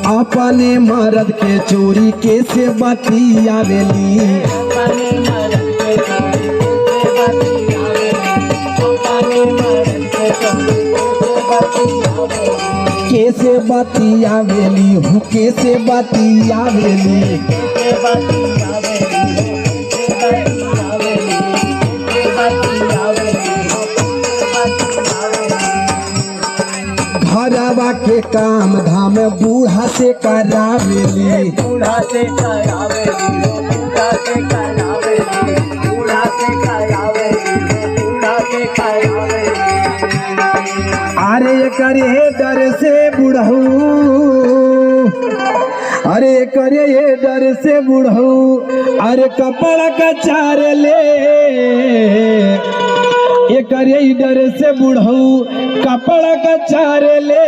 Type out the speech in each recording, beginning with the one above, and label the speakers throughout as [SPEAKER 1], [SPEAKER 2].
[SPEAKER 1] अपने मर्द के चोरी कैसे बतियावेली, कैसे बतियावेली हूँ, कैसे बतियावेली। घरवा के काम धाम बूढ़ा से करावेली,
[SPEAKER 2] बूढ़ा से करावेली, बूढ़ा से करावेली, बूढ़ा से करावेली, बूढ़ा से करावेली।
[SPEAKER 1] अरे करे डर से बुढ़ऊ, अरे करे ये डर से बुढ़ऊ, अरे कपड़ा का चार ले, ये करे डर से बुढ़ऊ कपड़ा का चार ले।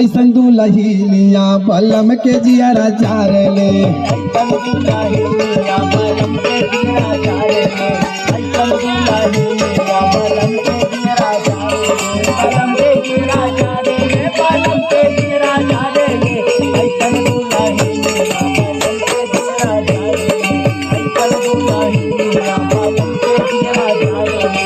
[SPEAKER 1] ऐसन दुल्हनिया बलम के जियारा चार ले,
[SPEAKER 2] ऐसन दुल्हनिया बलम के जियारा चार ले, ऐसन दुल्हनिया बलम के जियारा चार ले, बलम के जियारा चार ले, बलम के जियारा चार ले, ऐसन दुल्हनिया बलम के जियारा चार ले, ऐसन दुल्हनिया बलम के जियारा चार ले।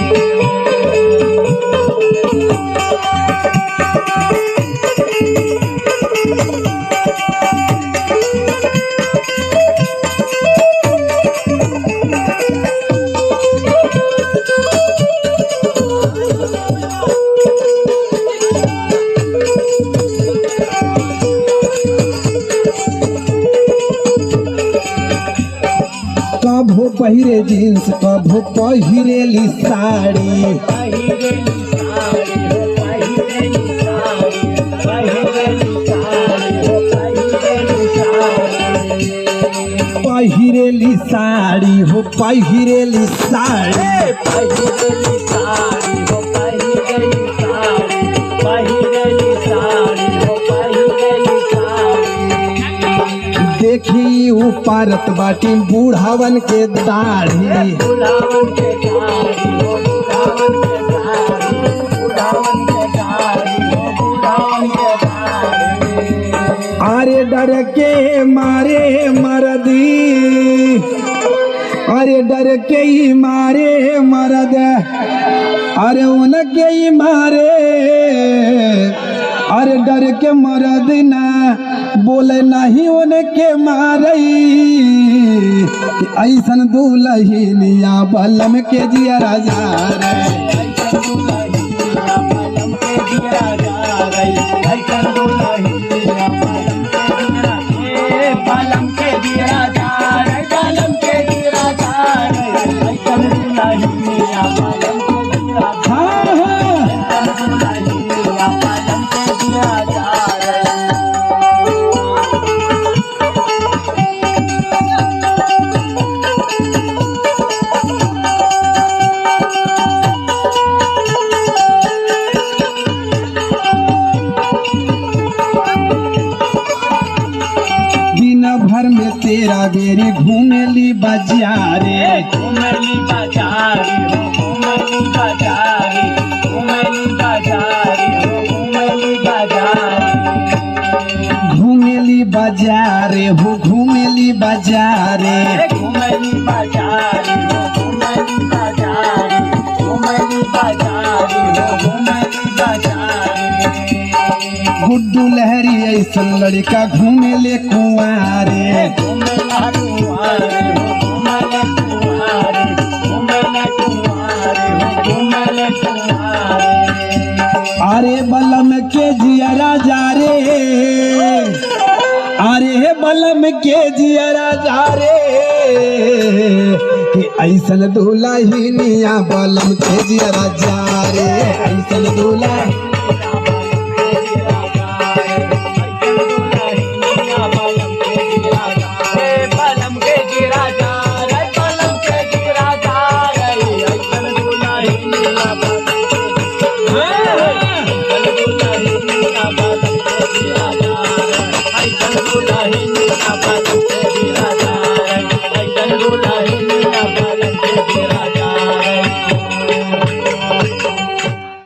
[SPEAKER 1] कभो पहिरे जींस कभो पहिरेली साड़ी,
[SPEAKER 2] पहिरेली साड़ी हो, पहिरेली साड़ी, पहिरेली साड़ी हो, पहिरेली साड़ी,
[SPEAKER 1] पहिरेली साड़ी हो, पहिरेली साड़ी।
[SPEAKER 2] पहिरेली साड़ी हो, पहिरेली साड़ी, पहिरेली साड़ी हो, पहिरेली साड़ी।
[SPEAKER 1] देखी उपारत बाटी बूढ़ावन के दाढ़ी,
[SPEAKER 2] बुढ़ावन के दाढ़ी हो, बुढ़ावन के दाढ़ी, बुढ़ावन के दाढ़ी हो, बुढ़ावन के दाढ़ी।
[SPEAKER 1] अरे डर के मारे मरदी, अरे डर के ही मारे मरद, अरे उनके ही मारे, अरे डर के मरद ना बोले नहीं उनके मारई। ऐसन दुल्हनिया बलम के जियारा जा रे,
[SPEAKER 2] ऐसन दुल्हनिया बलम के जियारा जा रही, ऐसन दुल्हनिया बलम के जियारा जा रही, बलम के जियारा जा रही, ऐसन दुल्हनिया बलम के जियारा जा रही, ऐसन दुल्हनिया बलम के जियारा जा रही।
[SPEAKER 1] भर में तेरा बेरी घूमेली बाजारे,
[SPEAKER 2] घूमेली बाजारी हो, घूमेली बाजारी, घूमेली बाजारी हो, घूमेली बाजारी,
[SPEAKER 1] घूमेली बाजारे हो, घूमेली बाजारे।
[SPEAKER 2] घूमेली बाजारी हो, घूमेली बाजारी, घूमेली बाजारी हो, घूमेली बाजारी।
[SPEAKER 1] गुड्डू लहरी ऐसन लड़का घूमेले कुंवारे,
[SPEAKER 2] घूमेला कुंवारे हो, घूमेला कुंवारे, घूमेला कुंवारे हो, घूमेला कुंवारे।
[SPEAKER 1] अरे बलम के जियारा जा रे, अरे बलम के जियारा जा रे, कि ऐसन दुल्हनिया बलम के जियारा जा रे, ऐसन दुल्हनिया
[SPEAKER 2] बलम के जियारा जा रे, बलम के जियारा जा रे, ऐसन दुल्हनिया